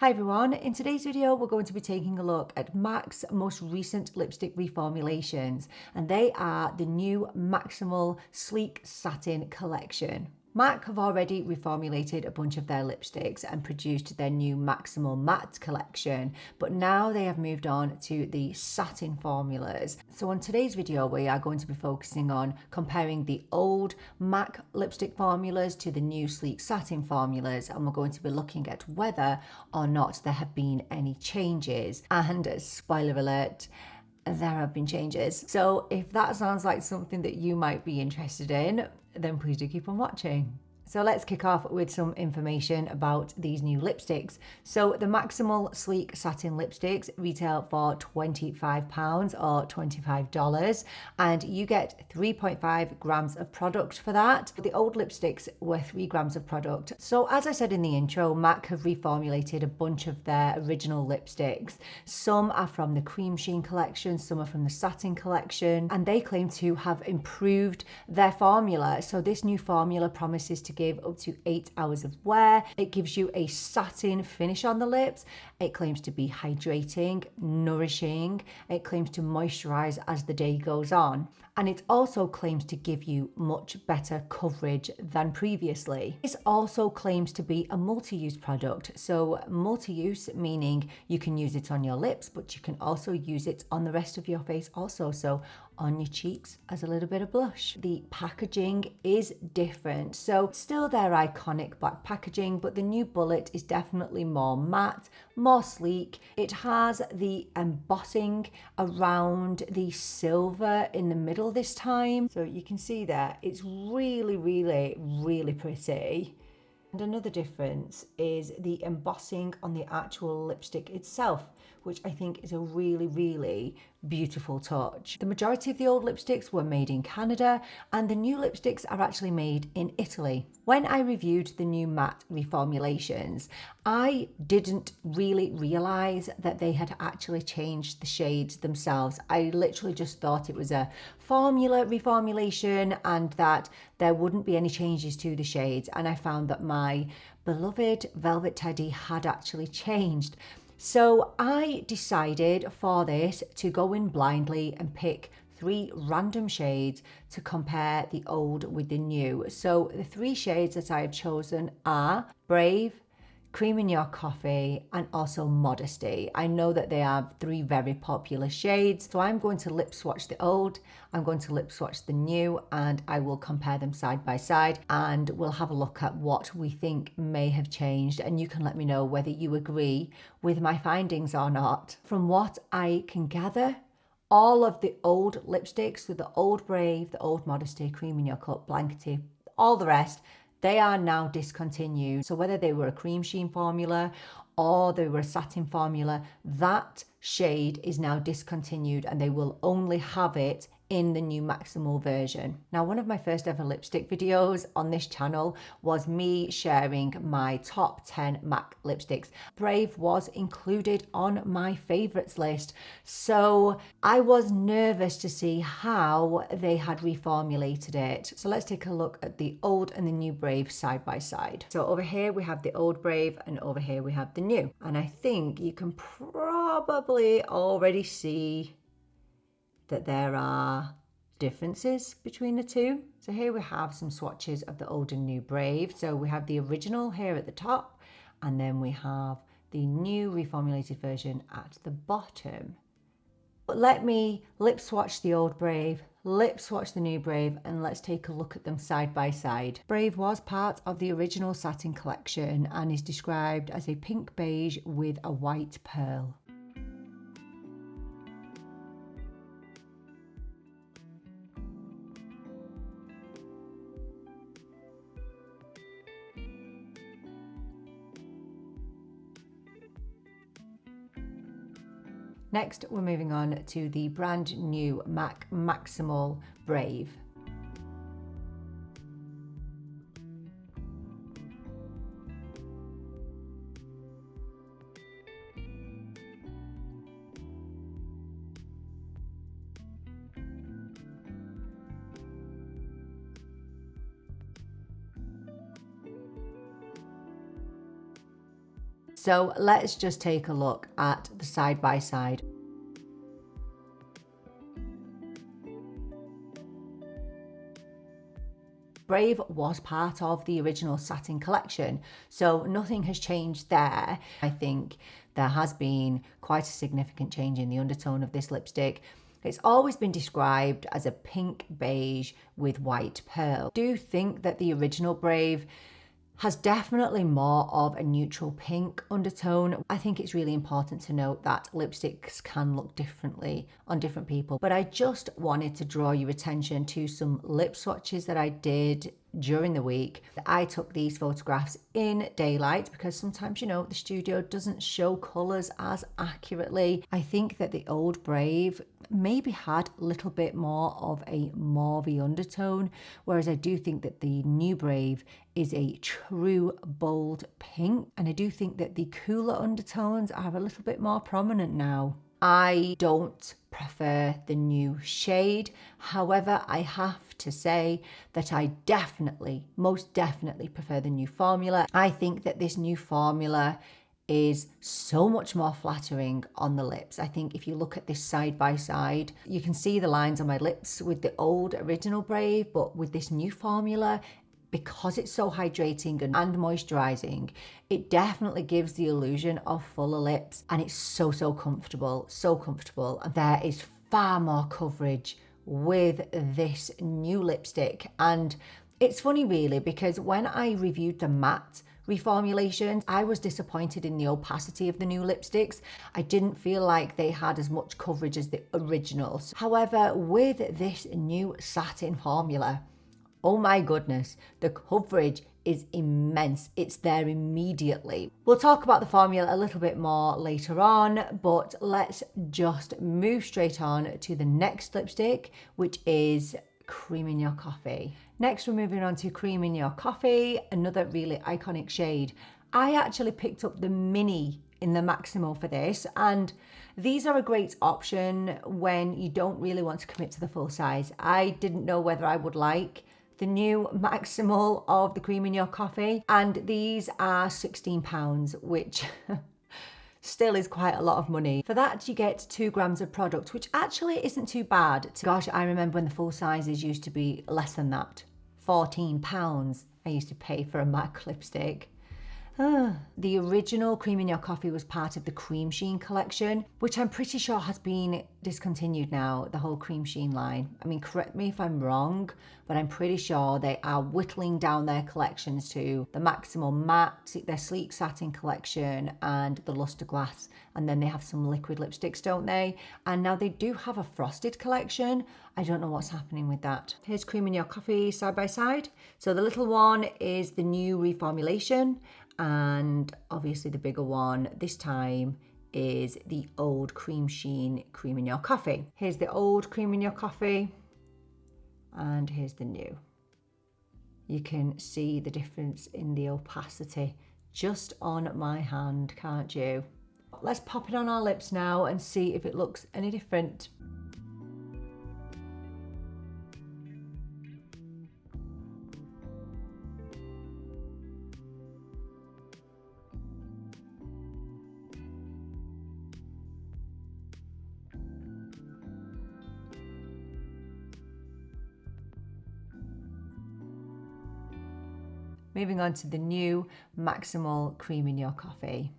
Hi everyone, in today's video we're going to be taking a look at MAC's most recent lipstick reformulations, and they are the new Macximal Sleek Satin collection. MAC have already reformulated a bunch of their lipsticks and produced their new Macximal Matte collection, but now they have moved on to the satin formulas. So on today's video we are going to be focusing on comparing the old MAC lipstick formulas to the new sleek satin formulas, and we're going to be looking at whether or not there have been any changes. And spoiler alert, there have been changes. So if that sounds like something that you might be interested in, then please do keep on watching. So let's kick off with some information about these new lipsticks. So the Macximal Sleek Satin lipsticks retail for £25 or $25, and you get 3.5 grams of product for that. The old lipsticks were 3 grams of product. So as I said in the intro, MAC have reformulated a bunch of their original lipsticks. Some are from the Cream Sheen collection, some are from the Satin collection, and they claim to have improved their formula. So this new formula promises to give up to 8 hours of wear. It gives you a satin finish on the lips. It claims to be hydrating, nourishing. It claims to moisturize as the day goes on. And it also claims to give you much better coverage than previously. This also claims to be a multi-use product. So multi-use meaning you can use it on your lips, but you can also use it on the rest of your face also. So on your cheeks as a little bit of blush. The packaging is different. So still their iconic black packaging, but the new bullet is definitely more matte, more sleek. It has the embossing around the silver in the middle this time. So you can see there, it's really, really, really pretty. And another difference is the embossing on the actual lipstick itself, which I think is a really, really beautiful touch. The majority of the old lipsticks were made in Canada, and the new lipsticks are actually made in Italy. When I reviewed the new matte reformulations, I didn't really realize that they had actually changed the shades themselves. I literally just thought it was a formula reformulation and that there wouldn't be any changes to the shades, and I found that my beloved Velvet Teddy had actually changed. So I decided for this to go in blindly and pick 3 random shades to compare the old with the new. So the 3 shades that I have chosen are Brave, Crème In Your Coffee, and also Modesty. I know that they are 3 very popular shades, so I'm going to lip swatch the old, I'm going to lip swatch the new, and I will compare them side by side, and we'll have a look at what we think may have changed, and you can let me know whether you agree with my findings or not. From what I can gather, all of the old lipsticks, so the old Brave, the old Modesty, Crème In Your Cup, Blankety, all the rest, they are now discontinued. So whether they were a Cream Sheen formula or they were a satin formula, that shade is now discontinued and they will only have it in the new Macximal version. Now, one of my first ever lipstick videos on this channel was me sharing my top 10 MAC lipsticks. Brave was included on my favorites list, so I was nervous to see how they had reformulated it. So let's take a look at the old and the new Brave side by side. So over here we have the old Brave and over here we have the new, and I think you can probably already see that there are differences between the two. So here we have some swatches of the old and new Brave. So we have the original here at the top, and then we have the new reformulated version at the bottom. But let me lip swatch the old Brave, lip swatch the new Brave, and let's take a look at them side by side. Brave was part of the original Satin collection and is described as a pink beige with a white pearl. Next, we're moving on to the brand new MAC Macximal Brave. So let's just take a look at the side by side. Brave was part of the original Satin collection, so nothing has changed there. I think there has been quite a significant change in the undertone of this lipstick. It's always been described as a pink beige with white pearl. I do think that the original Brave has definitely more of a neutral pink undertone. I think it's really important to note that lipsticks can look differently on different people, but I just wanted to draw your attention to some lip swatches that I did during the week. I took these photographs in daylight because sometimes, you know, the studio doesn't show colours as accurately. I think that the old Brave maybe had a little bit more of a mauvey undertone, whereas I do think that the new Brave is a true bold pink, and I do think that the cooler undertones are a little bit more prominent now. I don't prefer the new shade. However, I have to say that I definitely, most definitely prefer the new formula. I think that this new formula is so much more flattering on the lips. I think if you look at this side by side, you can see the lines on my lips with the old original Brave, but with this new formula, because it's so hydrating and moisturizing, it definitely gives the illusion of fuller lips, and it's so comfortable, so comfortable. And there is far more coverage with this new lipstick. And it's funny really, because when I reviewed the matte reformulations, I was disappointed in the opacity of the new lipsticks. I didn't feel like they had as much coverage as the originals. However, with this new satin formula, oh my goodness, the coverage is immense. It's there immediately. We'll talk about the formula a little bit more later on, but let's just move straight on to the next lipstick, which is Crème In Your Coffee. Next, we're moving on to Crème In Your Coffee, another really iconic shade. I actually picked up the mini in the Macximal for this, and these are a great option when you don't really want to commit to the full size. I didn't know whether I would like the new Macximal of the Crème In Your Coffee, and these are £16, which still is quite a lot of money. For that, you get 2 grams of product, which actually isn't too bad. Gosh, I remember when the full sizes used to be less than that. £14 I used to pay for a MAC lipstick. The original Crème In Your Coffee was part of the Cream Sheen collection, which I'm pretty sure has been discontinued now, the whole Cream Sheen line. I mean, correct me if I'm wrong, but I'm pretty sure they are whittling down their collections to the Macximal Matte, their Sleek Satin collection, and the Luster Glass. And then they have some liquid lipsticks, don't they? And now they do have a frosted collection. I don't know what's happening with that. Here's Crème In Your Coffee side by side. So the little one is the new reformulation, and obviously the bigger one this time is the old Cream Sheen Crème In Your Coffee. Here's the old Crème In Your Coffee, and here's the new. You can see the difference in the opacity just on my hand, can't you? Let's pop it on our lips now and see if it looks any different. Moving on to the new Macximal Crème In Your Coffee.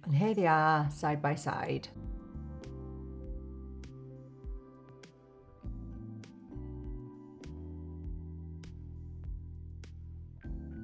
And here they are, side by side.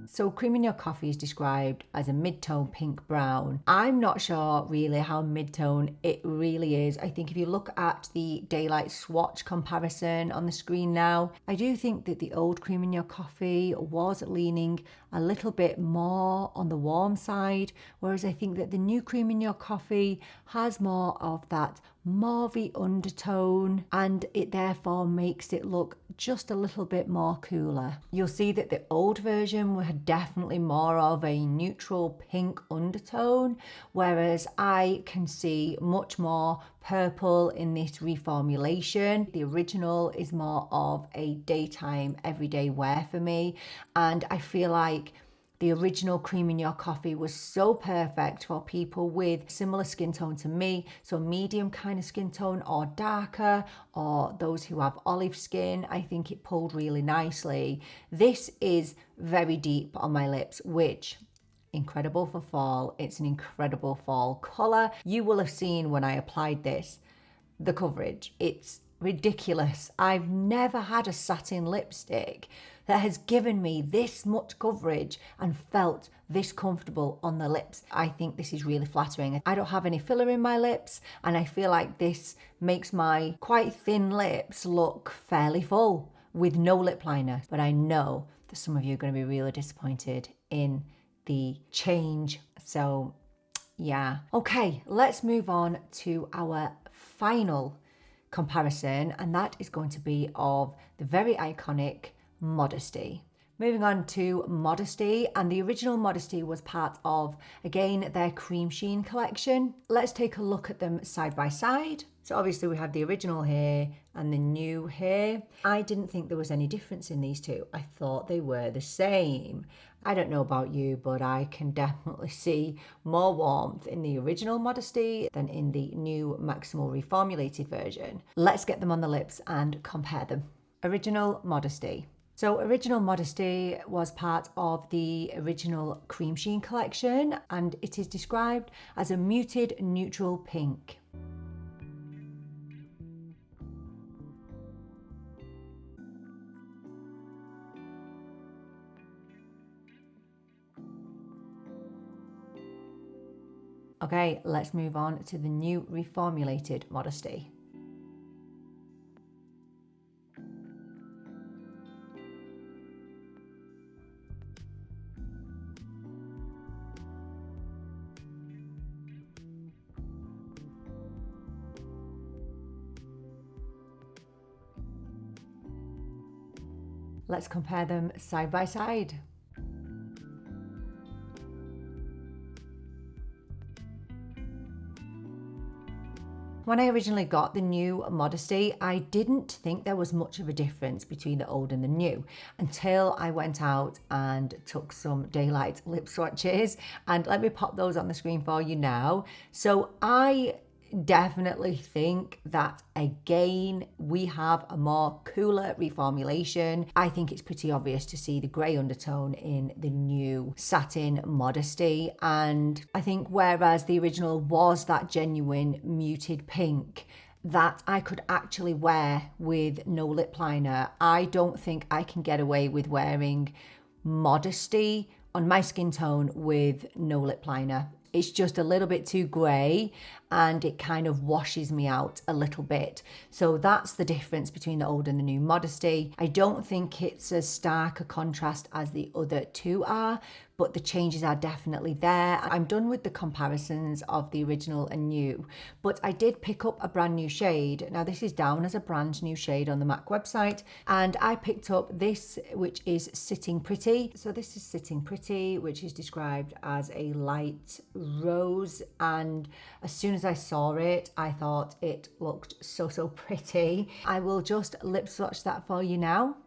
So Crème In Your Coffee is described as a mid-tone pink brown. I'm not sure really how mid-tone it really is. I think if you look at the daylight swatch comparison on the screen now, I do think that the old Crème In Your Coffee was leaning a little bit more on the warm side, whereas I think that the new Crème In Your Coffee has more of that mauvey undertone, and it therefore makes it look just a little bit more cooler. You'll see that the old version had definitely more of a neutral pink undertone, whereas I can see much more purple in this reformulation. The original is more of a daytime everyday wear for me, and I feel like the original Crème In Your Coffee was so perfect for people with similar skin tone to me, so medium kind of skin tone or darker, or those who have olive skin. I think it pulled really nicely. This is very deep on my lips, which incredible for fall. It's an incredible fall color. You will have seen when I applied this, the coverage. It's ridiculous. I've never had a satin lipstick that has given me this much coverage and felt this comfortable on the lips. I think this is really flattering. I don't have any filler in my lips, and I feel like this makes my quite thin lips look fairly full with no lip liner. But I know that some of you are going to be really disappointed in the change. So yeah. Okay, let's move on to our final comparison, and that is going to be of the very iconic Modesty. Moving on to Modesty, and the original Modesty was part of, again, their Cream Sheen collection. Let's take a look at them side by side. So obviously we have the original here and the new here. I didn't think there was any difference in these two. I thought they were the same. I don't know about you, but I can definitely see more warmth in the original Modesty than in the new Macximal reformulated version. Let's get them on the lips and compare them. Original Modesty. So original Modesty was part of the original Cream Sheen collection, and it is described as a muted neutral pink. Okay, let's move on to the new reformulated Modesty. Let's compare them side by side. When I originally got the new Modesty, I didn't think there was much of a difference between the old and the new until I went out and took some daylight lip swatches, and let me pop those on the screen for you now. So I definitely think that again we have a more cooler reformulation. I think it's pretty obvious to see the grey undertone in the new Satin Modesty, and I think whereas the original was that genuine muted pink that I could actually wear with no lip liner, I don't think I can get away with wearing Modesty on my skin tone with no lip liner. It's just a little bit too grey and it kind of washes me out a little bit. So that's the difference between the old and the new Modesty. I don't think it's as stark a contrast as the other two are, but the changes are definitely there. I'm done with the comparisons of the original and new, but I did pick up a brand new shade. Now this is down as a brand new shade on the MAC website, and I picked up this, which is Sitting Pretty. So this is Sitting Pretty, which is described as a light rose, and as soon as I saw it, I thought it looked so pretty. I will just lip swatch that for you now.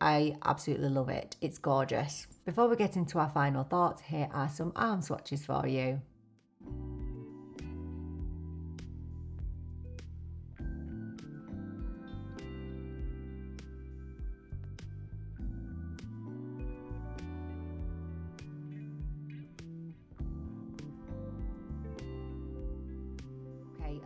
I absolutely love it. It's gorgeous. Before we get into our final thoughts, here are some arm swatches for you.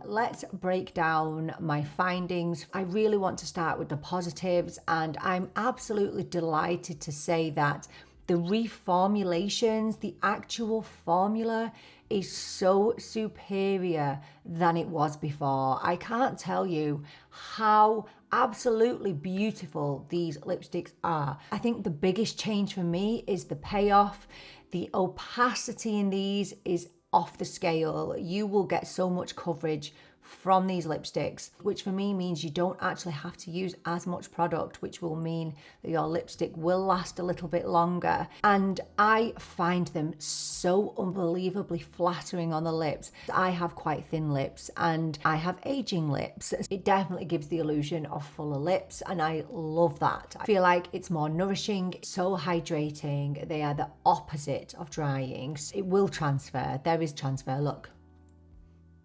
Let's break down my findings. I really want to start with the positives, and I'm absolutely delighted to say that the reformulations, the actual formula is so superior than it was before. I can't tell you how absolutely beautiful these lipsticks are. I think the biggest change for me is the payoff. The opacity in these is off the scale. You will get so much coverage from these lipsticks, which for me means you don't actually have to use as much product, which will mean that your lipstick will last a little bit longer. And I find them so unbelievably flattering on the lips. I have quite thin lips and I have aging lips. It definitely gives the illusion of fuller lips, and I love that. I feel like it's more nourishing, so hydrating. They are the opposite of drying. It will transfer. There is transfer, look.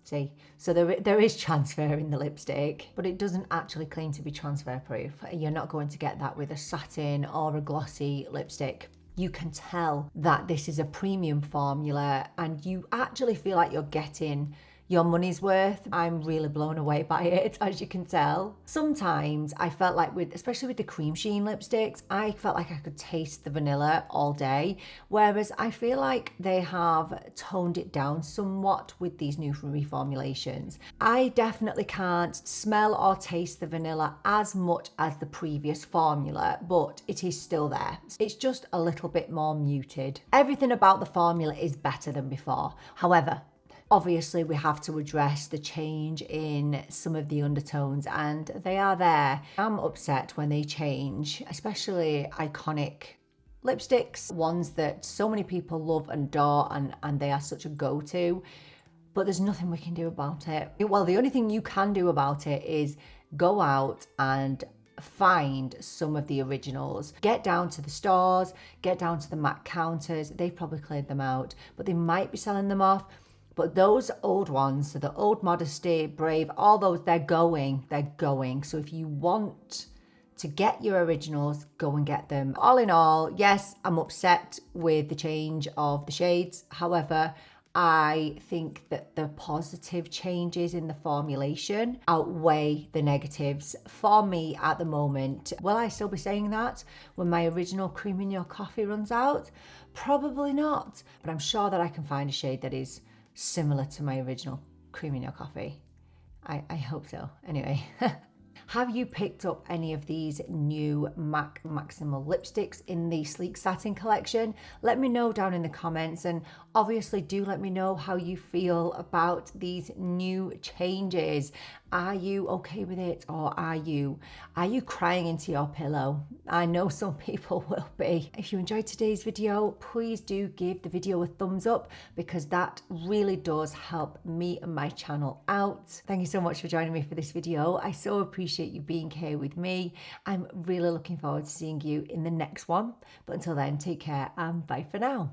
See, so there is transfer in the lipstick, but it doesn't actually claim to be transfer proof. You're not going to get that with a satin or a glossy lipstick. You can tell that this is a premium formula and you actually feel like you're getting your money's worth. I'm really blown away by it, as you can tell. Sometimes I felt like especially with the cream sheen lipsticks, I felt like I could taste the vanilla all day, whereas I feel like they have toned it down somewhat with these new reformulations. I definitely can't smell or taste the vanilla as much as the previous formula, but it is still there. It's just a little bit more muted. Everything about the formula is better than before. However, obviously, we have to address the change in some of the undertones, and they are there. I'm upset when they change, especially iconic lipsticks, ones that so many people love and adore, and they are such a go-to, but there's nothing we can do about it. Well, the only thing you can do about it is go out and find some of the originals. Get down to the stores, get down to the MAC counters. They've probably cleared them out, but they might be selling them off. But those old ones, so the old Modesty, Brave, all those, they're going. So if you want to get your originals, go and get them. All in all, yes, I'm upset with the change of the shades. However, I think that the positive changes in the formulation outweigh the negatives for me at the moment. Will I still be saying that when my original Crème In Your Coffee runs out? Probably not, but I'm sure that I can find a shade that is similar to my original Crème In Your Coffee. I hope so. Anyway, have you picked up any of these new MAC Macximal lipsticks in the Sleek Satin collection? Let me know down in the comments, and obviously do let me know how you feel about these new changes. Are you okay with it, or are you crying into your pillow? I know some people will be. If you enjoyed today's video, please do give the video a thumbs up, because that really does help me and my channel out. Thank you so much for joining me for this video. I so appreciate you being here with me. I'm really looking forward to seeing you in the next one. But until then, take care and bye for now.